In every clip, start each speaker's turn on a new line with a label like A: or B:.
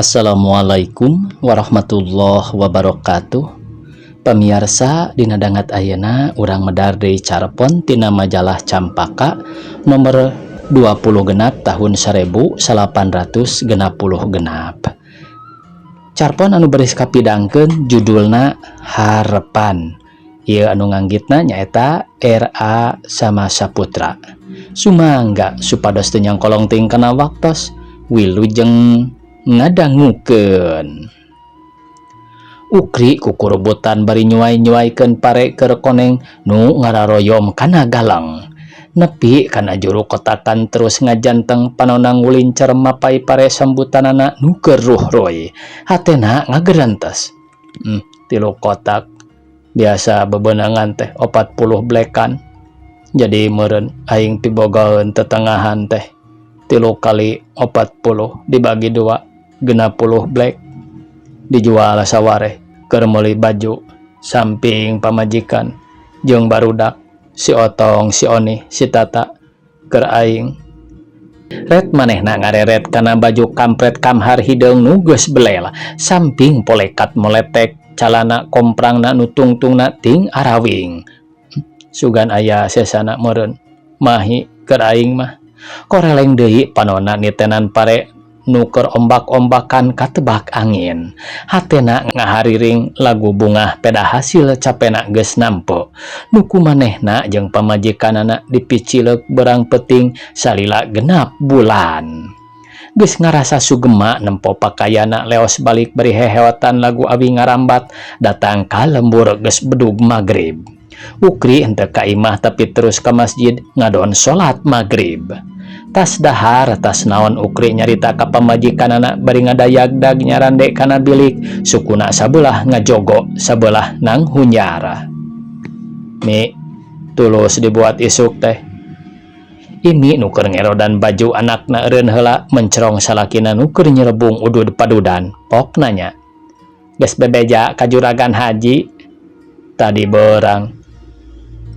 A: Assalamualaikum warahmatullahi wabarakatuh. Pemirsa dina dangat ayeuna urang medar deui carpon tina majalah Campaka nomor 20 genap tahun 1860 genap. Carpon anu beris kapidangkeun judulna Harepan. Ieu anu nganggitna nyaeta R.A. sama Saputra. Sumangga supados teu nyangkolong ting kana waktos wilujeng ngadangukeun. Ukri kukurubutan bari nyuai-nyuaikeun pare keur koneng nu ngararoyom kana galang. Nepi kana juru kotakan terus ngajanteng panonang ngulincer mapai pare sambutanana nu keur ruhroy. Hatena ngagerantes. 3 kotak. Biasa bebenangan teh 40 blekan. Jadi meureun aing pibogaeun tetengahan teh 3 kali 40 dibagi 2 60 black dijual saware keur meuli baju samping pamajikan jeung barudak si Otong, si Oni, si Tata keur aing. Ret manehna ngareret kana baju kampret kamhar hideung nu geus belel samping polekat moletek calana komprangna nu tungtungna ting arawing. Sugan aya sesana meureun mahi keur aing mah koreleng deui panonna nitenan pare nuker ombak-ombakan katebak angin. Hatena ngahariring lagu bungah peda hasil capena geus nampo. Nuku manehna jeung pamajikanana dipicileuk berang peting salila genap bulan. Geus ngarasa sugema nempo pakaiana leos balik beri heheotan lagu abi ngarambat datang ka lembur geus bedug magrib. Ukri henteu ka imah tapi terus ka masjid ngadon salat magrib. Tas dahar tas naon Ukri nyarita ka pamajikanana bari ngadayagdag nyarande kana bilik sukuna sabelah ngajogo sabelah nang hunyara. Mi tulus dibuat isuk teh. Imi nu keur ngerodan baju anakna eureun heula mencerong salakina nu keur nyerebung udud padudan. Pok nanya, "Geus bebeja ka juragan haji?"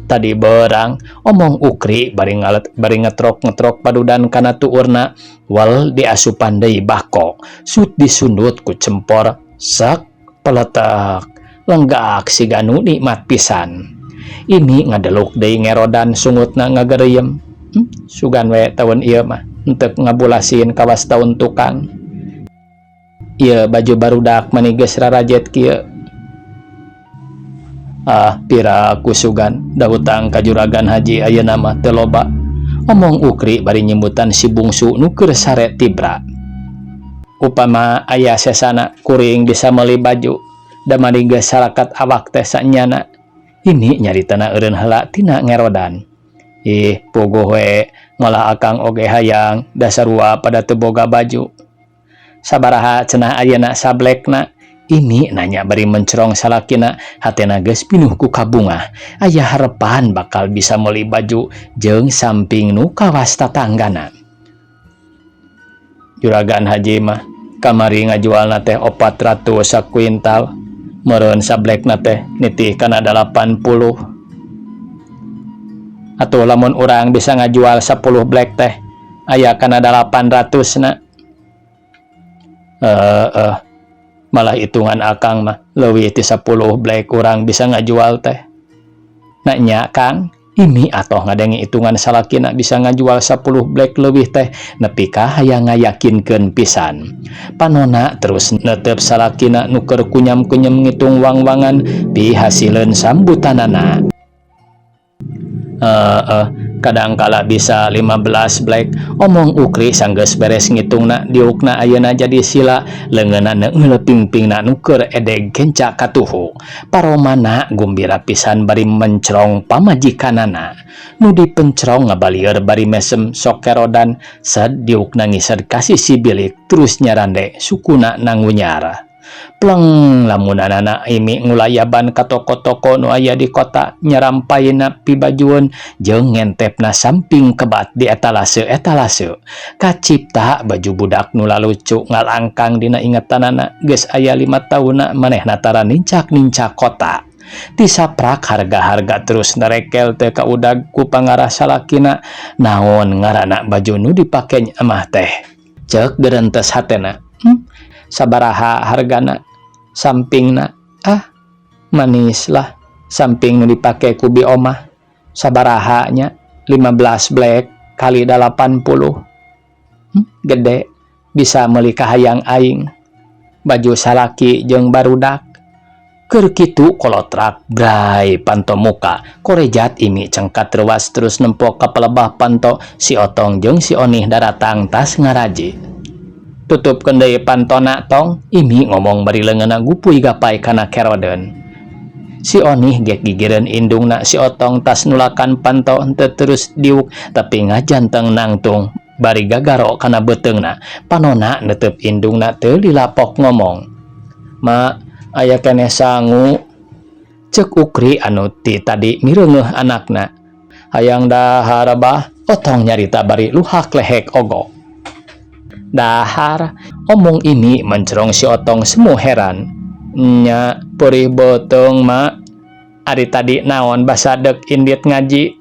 A: Tadi berang omong Ukri bari ngetrok padudan kana tuurna wal diasupan deui bako sut disundut ku cempor sak peletek lenggak siga nu nikmat pisan. Ini ngadeluk deui ngerodan sungutna ngagereuyem. Sugan we taun ieu mah henteu ngabulasieun kawas taun tukang. Ieu baju barudak mani geus rarajet kieu. Pira kusugan da hutang ka juragan haji ayeuna mah teu loba. Omong Ukri bari nyembutan si bungsu nu keur sare tibra. Upama aya sesana kuring bisa meuli baju da mani geus salakat awak teh sanyana. Ini nyaritana eureun heula tina ngerodan. Puguh we ngolah akang oge hayang da sarua pada teu boga baju. Sabaraha cenah ayeuna sablekna? Ini nanya bari mencerong salakina hatena geus pinuh ku kabungah aya harepan bakal bisa meuli baju jeung samping nu kawas tatanggana. Juragan haji mah kamari ngajualna teh 400 sakuintal meureun sablekna teh nitih kana 80. Atuh lamun urang bisa ngajual 10 blek teh aya kana 800 na. Malah hitungan akang mah leuwih ti 10 blek urang bisa ngajual teh. Nanya Kang, ini atoh ngadengi hitungan salakina bisa ngajual 10 blek leuwih teh nepi ka hayang ngayakinkeun pisan. Panona terus netep salakina nu keur kunyam-kunyem ngitung wang-wangan pi hasileun sambutanana. Kadangkala bisa 15 black. Omong Ukri sanggeus beres ngitungna diukna ayeuna jadi sila leungeunna ngeuleuping-pingna nu keur edeg kenca katuhu. Paromana gumbira pisan bari mencerong pamajikanana. Nu dipencerong ngabalieur bari mesem sok kerodan sad diukna ngised ka sisi bilik terus nyarande sukuna nangunyara. Pleng lamunanana imi ngulayaban ka toko-toko nu aya di kota nyarampayeuna pibajueun jeung ngentepna samping kebat di etalase kacipta baju budak nu lalucu ngalangkang dina ingetanana geus aya 5 taunna manehna tara nincak-nincak kota. Tisaprak harga-harga terus nerekel teh kaudag ku pangarah salakina naon ngaranna baju nu dipake emah teh. Cek gerentes hatena. sabaraha hargana sampingna. Manis lah samping nu dipake ku bi omah sabarahanya 15 black kali 80. Gede bisa meuli kahayang aing baju salaki jeung barudak. Keur kitu kolotrak bray panto muka korejat imi cengkat rewas terus nempok ka pelebah panto si Otong jeung si Onih daratang tas ngaraji. Tutup deui pantona tong, imi ngomong bari leungeunna gupuy gapai kana keroden. Si Onih gek gigireun indungna si Otong tas nulakan panto henteu terus diuk tapi ngajanteng nangtung bari gagaro kana beuteungna. Panona neuteub indungna teu dilapok ngomong. "Ma, aya keneh sangu," ceuk Ukri anu ti tadi mireungeuh anakna. "Hayang dahar Abah," Otong nyarita bari luhak lehek ogo. "Dahar?" omong ini mencerong si Otong semu heran. "Nya, perih beuteung Ma. Ari tadi naon basadeg indit ngaji?"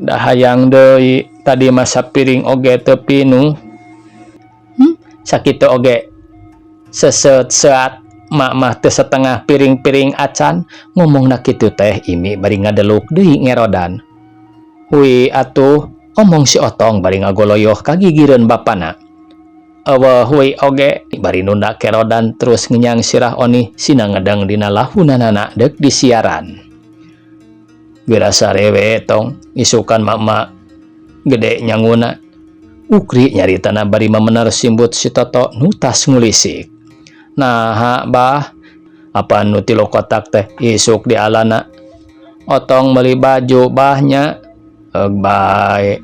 A: "Da hayang deui, tadi masa piring oge teu pinuh." Sakitu oge seut-seut mak mah teu setengah piring-piring acan." Ngomongna kitu teh imi bari ngadeluk deui ngerodan. "Hui atuh," omong si Otong bari ngagoloyoh ka gigireun bapana. "Eueuh hui oge," bari nunda kerodan terus ngenyang sirah Onih sina ngedeng dina lahunanana deuk disiaran. "Geura sarewe tong, isukan mak-mak gede nyanguna." Ukri nyaritana bari mamener simbut si Toto nu tas ngulisik. "Naha Bah, apa nu 3 kotak teh isuk di alana?" "Otong meuli baju Bahnya." "Eug bae."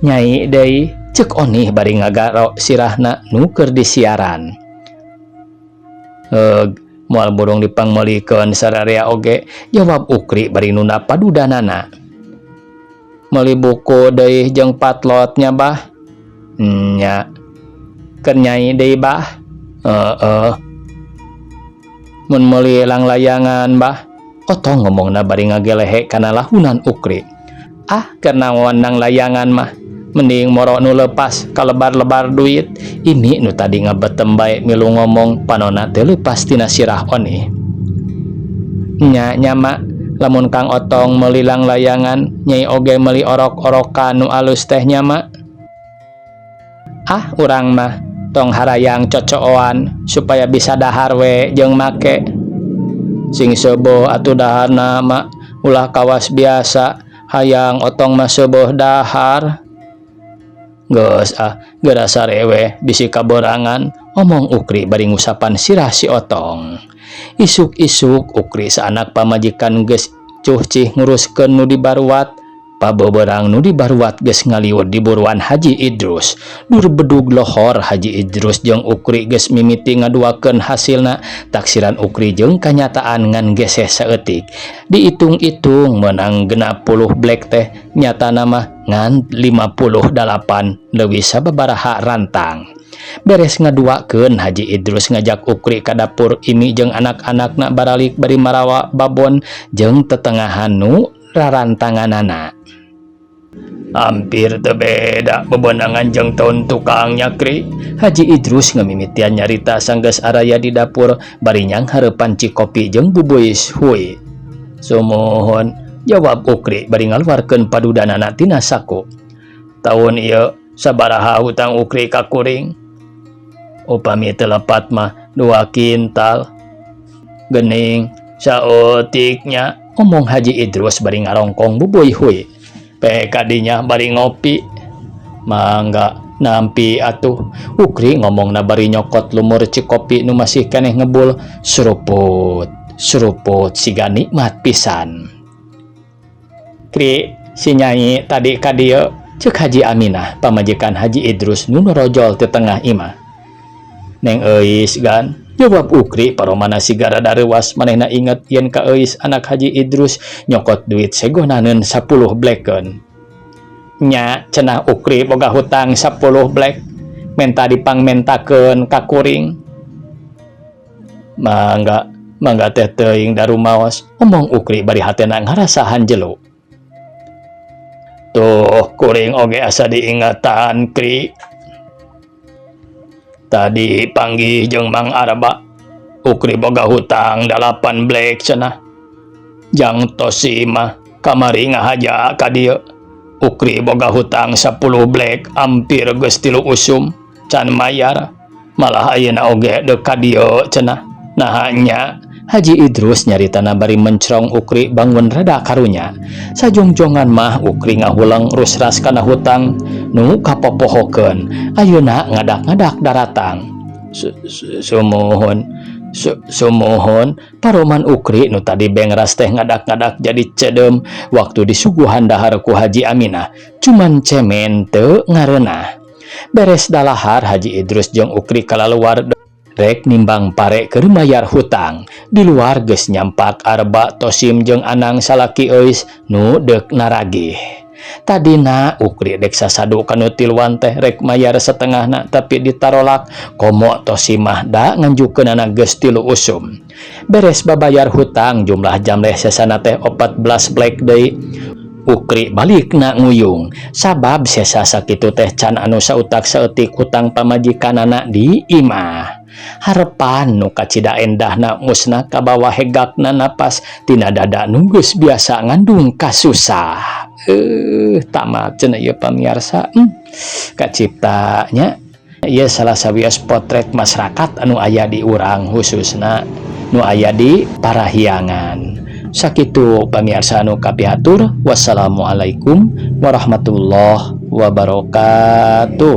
A: "Nyai deui," ceuk Onih bari ngagaro sirahna nu keur disiaran. "Eug, moal burung dipangmeulikeun sararea oge," jawab Ukri bari nunda padudanana. "Meuli buku deui jeung patlotnya Bah." "Nya, keur nyai deui Bah." "Heeh." "Mun meuli langlayangan Bah," Otong ngomongna bari ngagelehe kana lahunan Ukri. "Keur naon nang layangan mah, mending moro nu leupas kalebar-lebar duit." Ini nu tadi ngabetem bae milu ngomong panona teu leupas tina sirah Onih. "Nya Mak, lamun Kang Otong meuli langlayangan, nyai oge meuli orok-orokan nu alus teh nya Mak." "Urang mah tong harayang cocooan supaya bisa dahar we jeung make." "Sing seueuh atuh daharna Mak, ulah kawas biasa, hayang Otong mah seueuh dahar." "Geus geura sarewe bisi kaborangan," omong Ukri bari ngusapan sirah si Otong. Isuk-isuk Ukri saanak pamajikan geus cuhcih nguruskeun nu dibaruat. Pabeberang nu dibaruat geus ngaliwur di buruan Haji Idrus. Dur bedug lohor Haji Idrus jeung Ukri geus mimiti ngaduakeun hasilna. Taksiran Ukri jeung kanyataan ngan geseh saeutik. Diitung-itung meunang 60 black teh nyatana mah ngan 58 leuwih sababaraha rantang. Beres ngaduakeun Haji Idrus ngajak Ukri ka dapur ini jeung anak-anakna baralik bari marawa babon jeung tetengahan nu rarantanganana. "Hampir teu beda bebenangan jeung tahun tukang nyakri." Haji Idrus ngamimitian nyarita sanggeus araya di dapur bari nyang hareupan cikopi jeung bubuis hui. "Sumuhun," jawab Ukri bari ngaluarkeun padudanana tina saku. "Tahun ieu sabaraha hutang Ukri ka kuring?" "Upami teu lepat mah 2 kintal." "Geuning saeutiknya," omong Haji Idrus bari ngarongkong bubuy hui. "Kadinya bari ngopi." "Mangga nampi atuh." Ukri ngomongna bari nyokot lumur cikopi nu masih keneh ngebul. Seruput siga nikmat pisan. "Kri, si nyai tadi ka dieu," ceuk Haji Aminah pamajikan Haji Idrus nu norojol ti tengah imah. "Neng Euis gan," jawab Ukri paromana sigara dareuwas manehna inget yen ka Euis anak Haji Idrus nyokot duit segonaneun 10 blackkeun. "Nya, cenah Ukri boga hutang 10 black, menta dipangmentakeun ka kuring." Mangga teh teuing darumaos," omong Ukri bari hatena ngarasahan jelu. "Tuh, kuring oge asa diingatan, Kri." Tadi panggih jeung Mang Arba, Ukri boga hutang 8 black cenah. Jang Tosi mah kamari ngahaja ka dieu. Ukri boga hutang 10 black ampir geus 3 usum can mayar. Malah ayeuna oge deuk ka dieu cenah. Nah nya Haji Idrus nyaritana bari mencrong Ukri bangun rada karunya. Sajongjongan mah Ukri ngahulang rusras kana hutang nu kapopohokeun. Ayeuna ngadak-ngadak daratang. Sumuhun paroman Ukri nu tadi bengras teh ngadak-ngadak jadi cedem waktu disuguhan dahar ku Haji Aminah. Cuman cemen teu ngareunah. Beres dalahar Haji Idrus jeung Ukri kalaluar rek nimbang pare keur mayar hutang. Di luar geus nyampak Arba, Tosim jeung Anang salaki eus nu deuk naragih. Tadina Ukri dek sasadu kanu tiluan teh rek mayar setengahna tapi ditarolak. Komo Tosim mah da nganjukeunana geus 3 usum. Beres babayar hutang jumlah jamleh sesana teh 14 black deui. Ukri balikna nguyung sabab sesa sakitu teh can anu sautak saeutik hutang pamajikanana di imah. Harepan nu kacida endahna musnah ka bawah hegakna napas tina dada nu geus biasa ngandung kasusah. Tamat cenah ieu pamirsa. Kaciptanya ieu salah sawias potret masyarakat anu aya di urang khususna nu aya di Parahyangan. Sakitu pamirsa anu kapiatur. Wassalamualaikum warahmatullahi wabarakatuh.